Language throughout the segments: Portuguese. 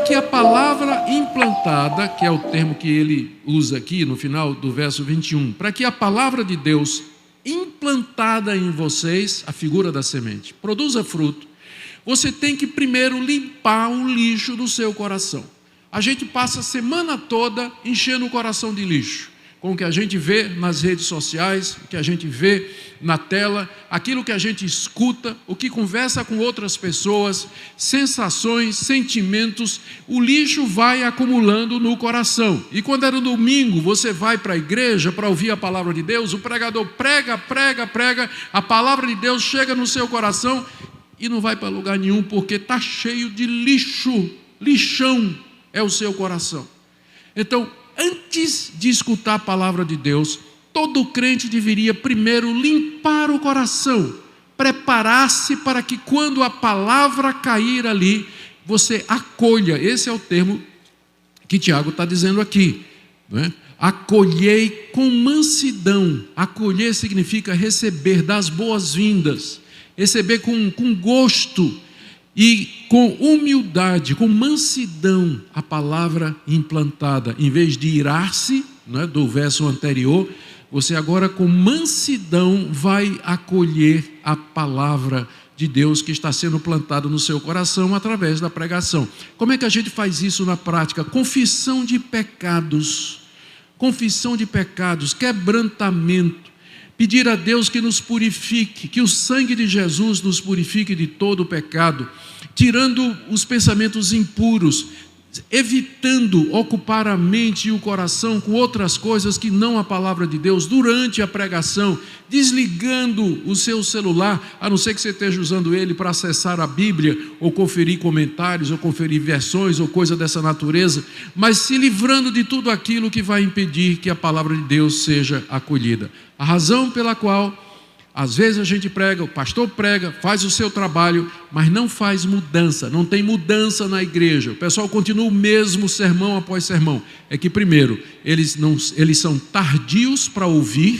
que a palavra implantada, que é o termo que ele usa aqui no final do verso 21, para que a palavra de Deus implantada em vocês, a figura da semente, produza fruto, você tem que primeiro limpar o lixo do seu coração. A gente passa a semana toda enchendo o coração de lixo, com o que a gente vê nas redes sociais, o que a gente vê na tela, aquilo que a gente escuta, o que conversa com outras pessoas, sensações, sentimentos, o lixo vai acumulando no coração. E quando é no domingo, você vai para a igreja para ouvir a palavra de Deus, o pregador prega, a palavra de Deus chega no seu coração e não vai para lugar nenhum, porque está cheio de lixo, lixão é o seu coração. Então, antes de escutar a palavra de Deus, todo crente deveria primeiro limpar o coração, preparar-se para que quando a palavra cair ali, você acolha. Esse é o termo que Tiago está dizendo aqui, não é? Acolhei com mansidão. Acolher significa receber, dar as boas-vindas, receber com gosto e com humildade, com mansidão, a palavra implantada. Em vez de irar-se, né, do verso anterior, você agora com mansidão vai acolher a palavra de Deus que está sendo plantada no seu coração através da pregação. Como é que a gente faz isso na prática? Confissão de pecados, quebrantamento. Pedir a Deus que nos purifique, que o sangue de Jesus nos purifique de todo o pecado, tirando os pensamentos impuros, evitando ocupar a mente e o coração com outras coisas que não a palavra de Deus durante a pregação, desligando o seu celular, a não ser que você esteja usando ele para acessar a Bíblia, ou conferir comentários, ou conferir versões, ou coisa dessa natureza, mas se livrando de tudo aquilo que vai impedir que a palavra de Deus seja acolhida. A razão pela qual às vezes a gente prega, o pastor prega, faz o seu trabalho, mas não faz mudança, não tem mudança na igreja. O pessoal continua o mesmo sermão após sermão. É que primeiro, eles são tardios para ouvir,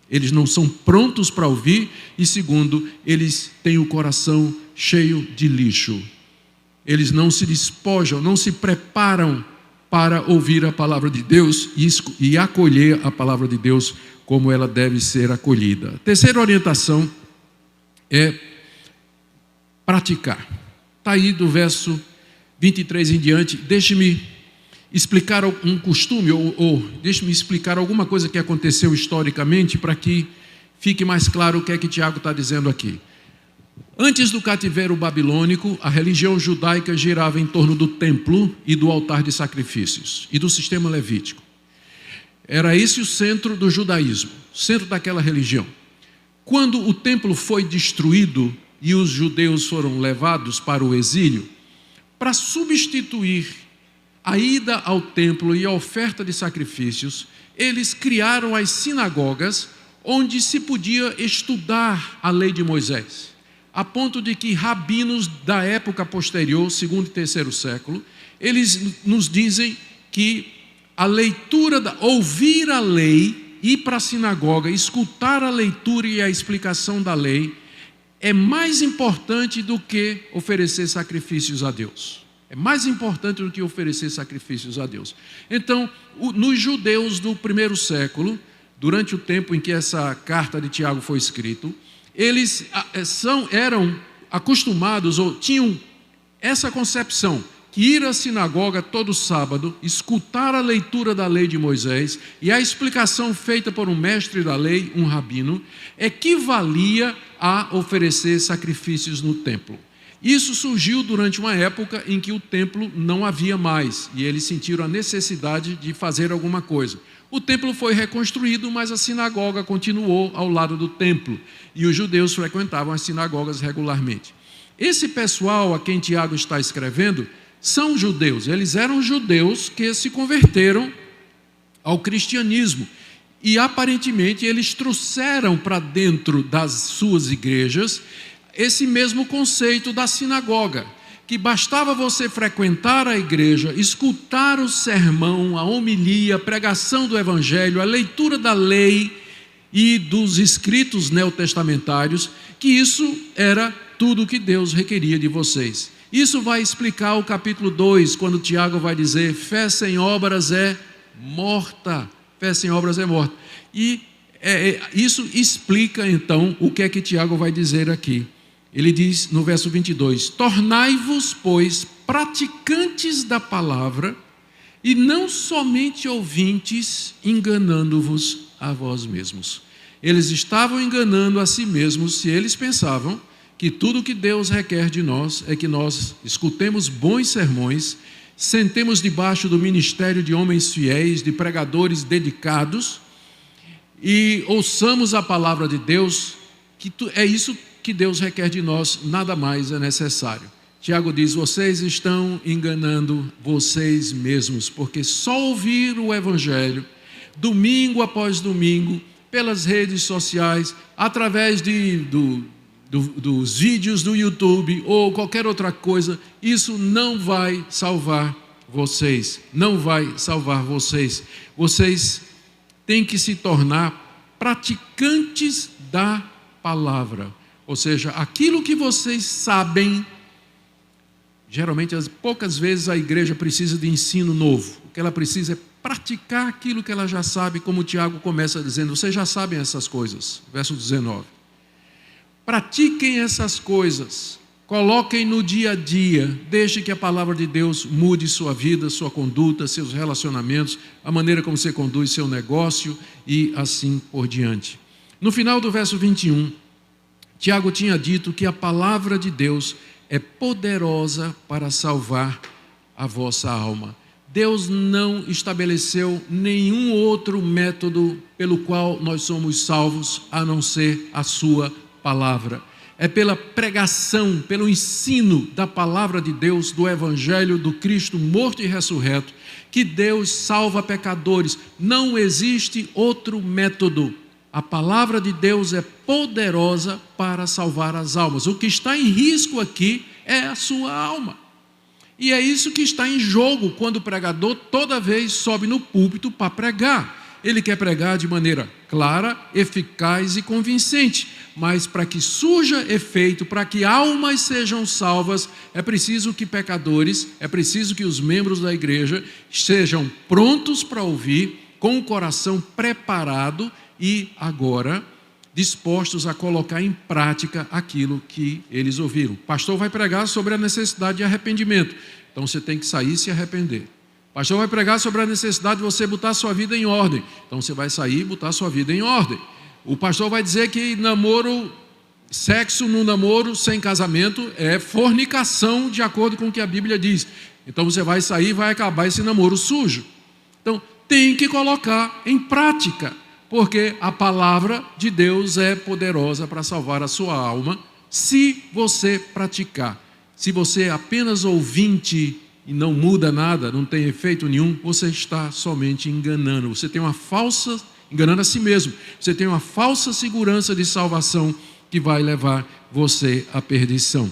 eles não são prontos para ouvir, e segundo, eles têm o coração cheio de lixo. Eles não se despojam, não se preparam para ouvir a palavra de Deus e acolher a palavra de Deus como ela deve ser acolhida. A terceira orientação é praticar. Está aí do verso 23 em diante. Deixe-me explicar um costume, ou deixe-me explicar alguma coisa que aconteceu historicamente, para que fique mais claro o que é que Tiago está dizendo aqui. Antes do cativeiro babilônico, a religião judaica girava em torno do templo e do altar de sacrifícios e do sistema levítico. Era esse o centro do judaísmo, centro daquela religião. Quando o templo foi destruído e os judeus foram levados para o exílio, para substituir a ida ao templo e a oferta de sacrifícios, eles criaram as sinagogas onde se podia estudar a lei de Moisés, a ponto de que rabinos da época posterior, segundo e terceiro século, eles nos dizem que a leitura, ouvir a lei, ir para a sinagoga, escutar a leitura e a explicação da lei, é mais importante do que oferecer sacrifícios a Deus. É mais importante do que oferecer sacrifícios a Deus. Então, nos judeus do primeiro século, durante o tempo em que essa carta de Tiago foi escrita, eles eram acostumados, ou tinham essa concepção, que ir à sinagoga todo sábado, escutar a leitura da lei de Moisés e a explicação feita por um mestre da lei, um rabino, equivalia a oferecer sacrifícios no templo. Isso surgiu durante uma época em que o templo não havia mais e eles sentiram a necessidade de fazer alguma coisa. O templo foi reconstruído, mas a sinagoga continuou ao lado do templo e os judeus frequentavam as sinagogas regularmente. Esse pessoal a quem Tiago está escrevendo são judeus, eles eram judeus que se converteram ao cristianismo e aparentemente eles trouxeram para dentro das suas igrejas esse mesmo conceito da sinagoga, que bastava você frequentar a igreja, escutar o sermão, a homilia, a pregação do evangelho, a leitura da lei e dos escritos neotestamentários, que isso era tudo o que Deus requeria de vocês. Isso vai explicar o capítulo 2, quando Tiago vai dizer: fé sem obras é morta. Fé sem obras é morta. E isso explica então o que é que Tiago vai dizer aqui. Ele diz no verso 22: tornai-vos, pois, praticantes da palavra, e não somente ouvintes, enganando-vos a vós mesmos. Eles estavam enganando a si mesmos se eles pensavam que tudo que Deus requer de nós é que nós escutemos bons sermões, sentemos debaixo do ministério de homens fiéis, de pregadores dedicados, e ouçamos a palavra de Deus, que é isso que Deus requer de nós, nada mais é necessário. Tiago diz: vocês estão enganando vocês mesmos, porque só ouvir o Evangelho, domingo após domingo, pelas redes sociais, através dos vídeos do YouTube ou qualquer outra coisa, isso não vai salvar vocês, não vai salvar vocês. Vocês têm que se tornar praticantes da palavra, ou seja, aquilo que vocês sabem. Geralmente, poucas vezes a igreja precisa de ensino novo. O que ela precisa é praticar aquilo que ela já sabe, como o Tiago começa dizendo: vocês já sabem essas coisas. Verso 19. Pratiquem essas coisas, coloquem no dia a dia, deixe que a palavra de Deus mude sua vida, sua conduta, seus relacionamentos, a maneira como você conduz seu negócio e assim por diante. No final do verso 21, Tiago tinha dito que a palavra de Deus é poderosa para salvar a vossa alma. Deus não estabeleceu nenhum outro método pelo qual nós somos salvos, a não ser a sua palavra. É pela pregação, pelo ensino da palavra de Deus, do Evangelho do Cristo morto e ressurreto, que Deus salva pecadores. Não existe outro método. A palavra de Deus é poderosa para salvar as almas. O que está em risco aqui é a sua alma. E é isso que está em jogo quando o pregador toda vez sobe no púlpito para pregar. Ele quer pregar de maneira clara, eficaz e convincente. Mas para que surja efeito, para que almas sejam salvas, é preciso que pecadores, é preciso que os membros da igreja sejam prontos para ouvir, com o coração preparado e agora dispostos a colocar em prática aquilo que eles ouviram. O pastor vai pregar sobre a necessidade de arrependimento, então você tem que sair e se arrepender. O pastor vai pregar sobre a necessidade de você botar sua vida em ordem, então você vai sair e botar sua vida em ordem. O pastor vai dizer que sexo no namoro sem casamento é fornicação, de acordo com o que a Bíblia diz. Então você vai sair e vai acabar esse namoro sujo. Então tem que colocar em prática, porque a palavra de Deus é poderosa para salvar a sua alma, se você praticar. Se você é apenas ouvinte e não muda nada, não tem efeito nenhum, você está somente enganando. Você tem enganando a si mesmo. Você tem uma falsa segurança de salvação que vai levar você à perdição.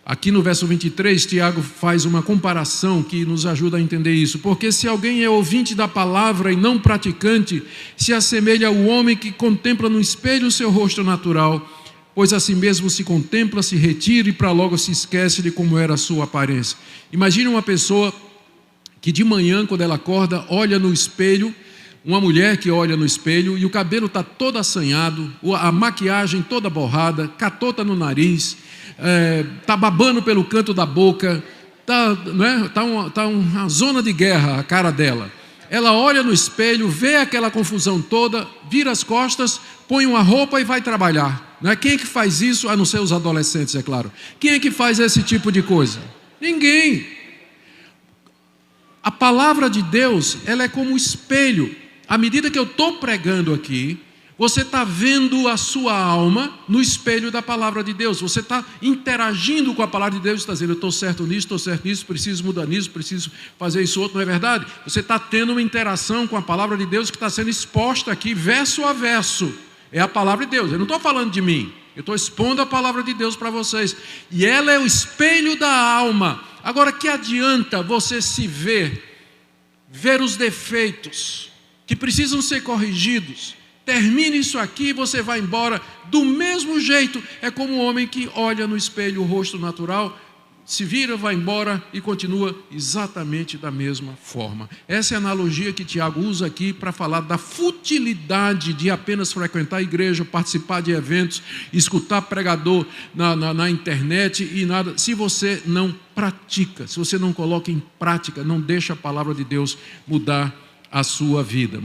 Aqui no verso 23, Tiago faz uma comparação que nos ajuda a entender isso. Porque se alguém é ouvinte da palavra e não praticante, se assemelha ao homem que contempla no espelho o seu rosto natural, pois assim mesmo se contempla, se retira e para logo se esquece de como era a sua aparência. Imagine uma pessoa que de manhã, quando ela acorda, olha no espelho, uma mulher que olha no espelho e o cabelo está todo assanhado, a maquiagem toda borrada, catota no nariz, está babando pelo canto da boca, tá uma zona de guerra a cara dela. Ela olha no espelho, vê aquela confusão toda, vira as costas, põe uma roupa e vai trabalhar. Quem é que faz isso? A não ser os adolescentes, é claro. Quem é que faz esse tipo de coisa? Ninguém. A palavra de Deus, ela é como um espelho. À medida que eu estou pregando aqui, você está vendo a sua alma no espelho da palavra de Deus. Você está interagindo com a palavra de Deus, está dizendo: eu estou certo nisso, preciso mudar nisso, preciso fazer isso outro, não é verdade? Você está tendo uma interação com a palavra de Deus que está sendo exposta aqui, verso a verso. É a palavra de Deus, eu não estou falando de mim, eu estou expondo a palavra de Deus para vocês. E ela é o espelho da alma. Agora, que adianta você se ver os defeitos que precisam ser corrigidos? Termine isso aqui e você vai embora do mesmo jeito. É como um homem que olha no espelho o rosto natural, se vira, vai embora e continua exatamente da mesma forma. Essa é a analogia que Tiago usa aqui para falar da futilidade de apenas frequentar a igreja, participar de eventos, escutar pregador na internet e nada. Se você não pratica, se você não coloca em prática, não deixa a palavra de Deus mudar a sua vida.